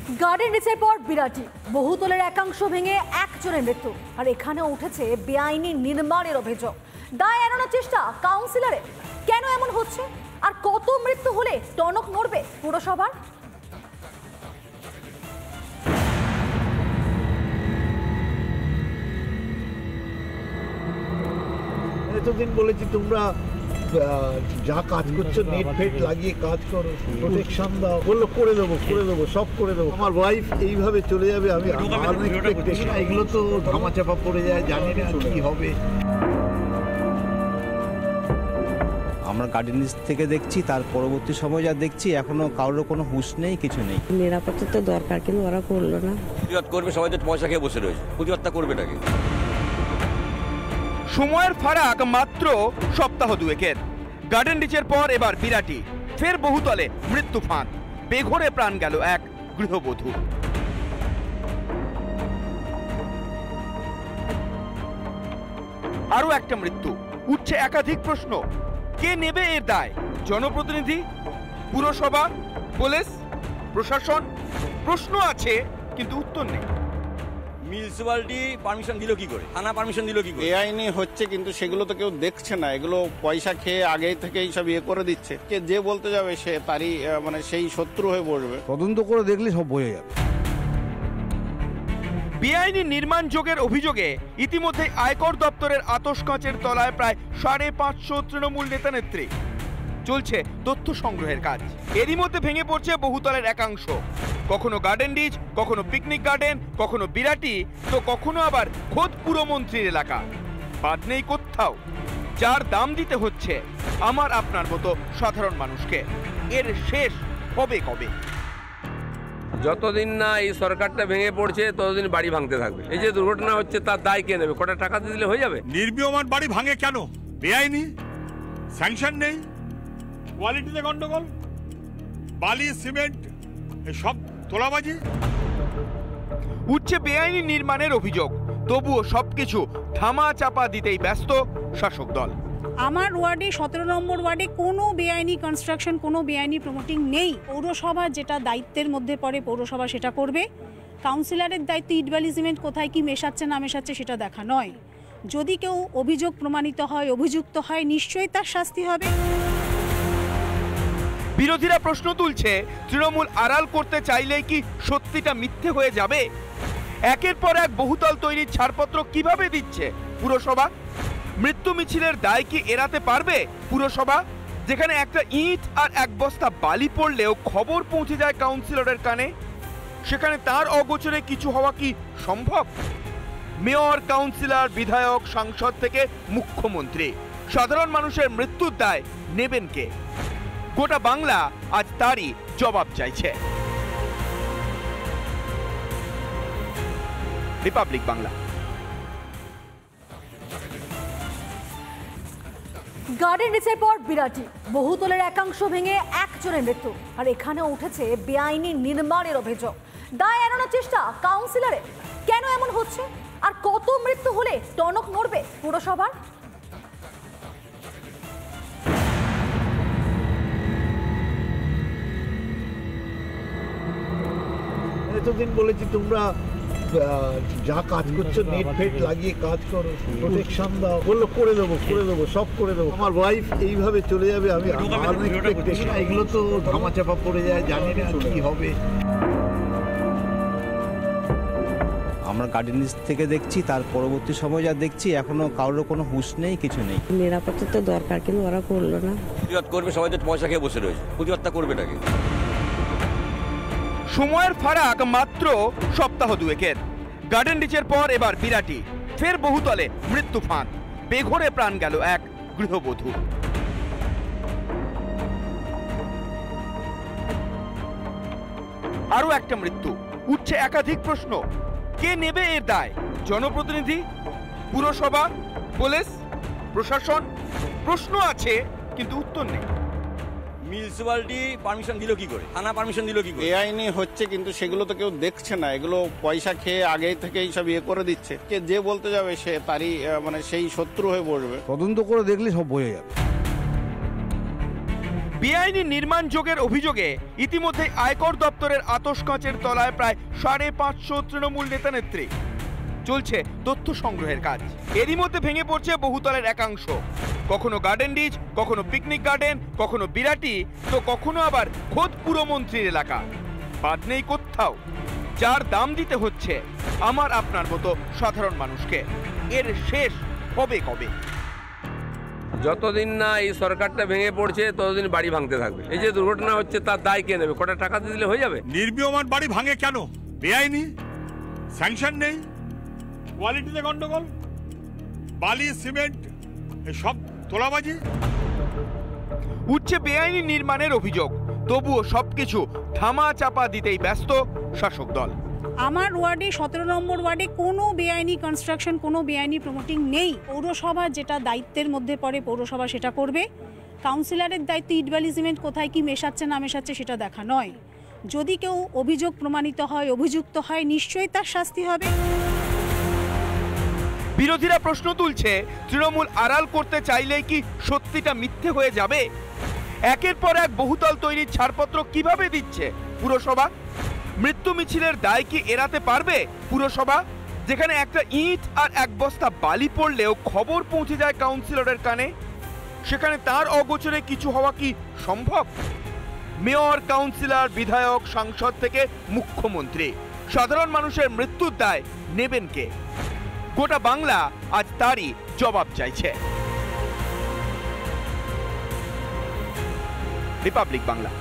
Garden রিচের পর বিরাটি বহুতলের একাংশ ভেঙে একজনের মৃত্যু, আর এখানে উঠেছে বেআইনি নির্মাণের অভিযোগ। দায় এড়ানোর চেষ্টা কাউন্সিলরের। কেন এমন হচ্ছে, আর কত মৃত্যু হলে টনক নড়বে পুরসভার? এতদিন বলেছি তোমরা যা কাজ করছো নেট ফেট লাগিয়ে কাজ করো, প্রোটেকশন দাও, বললো করে দেবো সব করে দেবো। আমার ওয়াইফ এইভাবে চলে যাবে, আমি এগুলো তো ধামাচাপা পড়ে যায়, জানি না কি হবে। আমরা গার্ডেন থেকে দেখছি, তার পরবর্তী সময় যা দেখছি এখনো কারোর কোনো হুঁশ নেই, কিছু নেই। নিরাপত্তা তো দরকার, কিন্তু ওরা করলো না। প্রতিবাদ করবে, সবাই তো পয়সা খেয়ে বসে রয়েছে, প্রতিবাদটা করবে নাকি? সময়ের ফারাক মাত্র সপ্তাহ দুয়েকের। গার্ডেন রিচের পর এবার বিরাটি, ফের বহুতলে মৃত্যু ফাঁদ, বেঘরে প্রাণ গেল এক গৃহবধূ। আরো একটা মৃত্যু, উঠছে একাধিক প্রশ্ন। কে নেবে এর দায়? জনপ্রতিনিধি, পুরসভা, পুলিশ, প্রশাসন? প্রশ্ন আছে কিন্তু উত্তর নেই। মিউনিসিপ্যালিটি পারমিশন দিল কি করে, থানা পারমিশন দিল কি করে? বেআইনি হচ্ছে, কিন্তু সেগুলো তো কেউ দেখছে না। এগুলো পয়সা খেয়ে আগে থেকেই সব করে দিচ্ছে। কে যে বলতে যাবে সে তারই সেই শত্রু হয়ে বসবে। তদন্ত করে দেখলে সব বোঝা যাবে। বেআইনি নির্মাণ যোগের অভিযোগে ইতিমধ্যে আয়কর দপ্তরের আতশ কাঁচের তলায় প্রায় 550 তৃণমূল নেতা নেত্রী। চলছে তথ্য সংগ্রহের কাজ। এরই মধ্যে ভেঙে পড়ছে বহুতলের একাংশ। কখনো গার্ডেন রিচ, কখনো পিকনিক গার্ডেন, কখনো বিরাটি, তো কখনো আবার খোদ পুরমন্ত্রীর এলাকা। বাদ নেই কোথাও। যার দাম দিতে হচ্ছে আমার আপনার মতো সাধারণ মানুষকে। এর শেষ হবে কবে? যতদিন না এই সরকারটা ভেঙে পড়ছে ততদিন বাড়ি ভাঙতে থাকবে। এই যে দুর্ঘটনা হচ্ছে তার দায় কে নেবে? কটা টাকা দিলে হয়ে যাবে? নির্মীয়মান বাড়ি ভাঙে কেন? বেআইনি, স্যাংশন নেই, কোয়ালিটিতে গন্ডগোল, বালি সিমেন্ট সব তোলাবাজি। উঠছে বেআইনি নির্মাণের অভিযোগ, তবুও সবকিছু ধামা চাপা দিতেই ব্যস্ত শাসক দল। আমার ওয়ার্ডে 17 নম্বর ওয়ার্ডে কোনো বেআইনি কনস্ট্রাকশন, কোনো বেআইনি প্রমোটিং নেই। পৌরসভা যেটা দায়িত্বের মধ্যে পড়ে পৌরসভা সেটা করবে। কাউন্সিলরের দায়িত্ব ইটবালি সিমেন্ট কোথায় কি মেশাচ্ছে না মেশাচ্ছে সেটা দেখা নয়। যদি কেউ অভিযোগ প্রমাণিত হয়, অভিযুক্ত হয়, নিশ্চয়ই তার শাস্তি হবে। বিরোধীরা প্রশ্ন তুলছে, তৃণমূল আড়াল করতে চাইলেই কি সত্যিটা মিথ্যে হয়ে যাবে? একের পর এক বহুতল তৈরির ছাড়পত্র কিভাবে দিচ্ছে পুরসভা? মৃত্যু মিছিলের দায় কি এড়াতে পারবে পুরসভা? যেখানে একটা ইট আর এক বস্তা বালি পড়লেও খবর পৌঁছে যায় কাউন্সিলরের কানে, সেখানে তার অগোচরে কিছু হওয়া কি সম্ভব? মেয়র, কাউন্সিলর, বিধায়ক, সাংসদ থেকে মুখ্যমন্ত্রী, সাধারণ মানুষের মৃত্যুর দায় নেবেন কে? গোটা বাংলা আজ তারই জবাব চাইছে। রিপাবলিক বাংলা। গার্ডেন রিচের পর বিরাটি বহুতলের একাংশ ভেঙে একজনের মৃত্যু, আর এখানে উঠেছে বেআইনি নির্মাণের অভিযোগ। দায় এড়ানোর চেষ্টা কাউন্সিলরের। কেন এমন হচ্ছে, আর কত মৃত্যু হলে টনক নড়বে পুরসভার? এতদিন বলেছি তোমরা যা কাজ করছো নেট ফেট লাগিয়ে কাজ করো, প্রোটেকশন দাও, বললো করে দেবো সব করে দেবো। আমার ওয়াইফ এইভাবে চলে যাবে, আমি এগুলো তো ধামাচাপা পড়ে যায়, জানি না কি হবে। আমরা গার্ডেন থেকে দেখছি, তার পরবর্তী সময় যা দেখছি এখনো কারোর কোনো হুঁশ নেই, কিছু নেই। নিরাপত্তা তো দরকার, কিন্তু ওরা করলো না। প্রতিবাদ করবে, সবাই তো পয়সা খেয়ে বসে রয়েছে, প্রতিবাদটা করবে নাকি? সময়ের ফারাক মাত্র সপ্তাহ দুয়েকের। গার্ডেন রিচের পর এবার বিরাটি, ফের বহুতলে মৃত্যু ফাঁদ, বেঘরে প্রাণ গেল এক গৃহবধূ। আরো একটা মৃত্যু, উঠছে একাধিক প্রশ্ন। কে নেবে এর দায়? জনপ্রতিনিধি, পুরসভা, পুলিশ, প্রশাসন? প্রশ্ন আছে কিন্তু উত্তর নেই। মিউনিসিপ্যালিটি পারমিশন দিল কি করে, থানা পারমিশন দিল কি করে? বেআইনি হচ্ছে, কিন্তু সেগুলো তো কেউ দেখছে না। এগুলো পয়সা খেয়ে আগে থেকেই সব করে দিচ্ছে। কে যে বলতে যাবে সে তারই সেই শত্রু হয়ে বসবে। তদন্ত করে দেখলে সব বোঝা যাবে। বেআইনি নির্মাণ যোগের অভিযোগে ইতিমধ্যে আয়কর দপ্তরের আতশ কাঁচের তলায় প্রায় 550 তৃণমূল নেতা নেত্রী। চলছে তথ্য সংগ্রহের কাজ। এরই মধ্যে ভেঙে পড়ছে বহুতলের একাংশ, কখনো গার্ডেন রিচ, কখনো পিকনিক গার্ডেন, কখনো বিরাটি, তো কখনো আবার খোদ পুরমন্ত্রীর এলাকা। বাদ নেই কোথাও, যার দাম দিতে হচ্ছে আমার আপনার মতো সাধারণ মানুষকে। এর শেষ হবে কবে? যতদিন না এই সরকারটা ভেঙে পড়ছে ততদিন বাড়ি ভাঙতে থাকবে। এই যে দুর্ঘটনা হচ্ছে তার দায় কে নেবে? কটা টাকা দিলে হয়ে যাবে? নির্মীয়মান বাড়ি ভাঙে কেন? বেআইনি, স্যাংশন নেই, কোয়ালিটিতে গন্ডগোল, বালি সিমেন্ট সব তোলাবাজি। উঠছে বেআইনি নির্মাণের অভিযোগ, তবুও সবকিছু ধামা চাপা দিতেই ব্যস্ত শাসক দল। আমার ওয়ার্ডে 17 নম্বর ওয়ার্ডে কোনো বেআইনি কনস্ট্রাকশন, কোনো বেআইনি প্রমোটিং নেই। পৌরসভা যেটা দায়িত্বের মধ্যে পড়ে পৌরসভা সেটা করবে। কাউন্সিলরের দায়িত্ব ইটবালি সিমেন্ট কোথায় কি মেশাচ্ছে না মেশাচ্ছে সেটা দেখা নয়। যদি কেউ অভিযোগ প্রমাণিত হয়, অভিযুক্ত হয়, নিশ্চয়ই তার শাস্তি হবে। বিরোধীরা প্রশ্ন তুলছে, তৃণমূল আড়াল করতে চাইলেই কি সত্যিটা মিথ্যে হয়ে যাবে? একের পর এক বহুতল তৈরির ছাড়পত্র কিভাবে দিচ্ছে পুরসভা? মৃত্যু মিছিলের দায় কি এড়াতে পারবে পুরসভা? যেখানে একটা ইট আর এক বস্তা বালি পড়লেও খবর পৌঁছে যায় কাউন্সিলরের কানে, সেখানে তার অগোচরে কিছু হওয়া কি সম্ভব? মেয়র, কাউন্সিলর, বিধায়ক, সাংসদ থেকে মুখ্যমন্ত্রী, সাধারণ মানুষের মৃত্যুর দায় নেবেন কে? গোটা বাংলা আজ তারই জবাব চাইছে। রিপাবলিক বাংলা।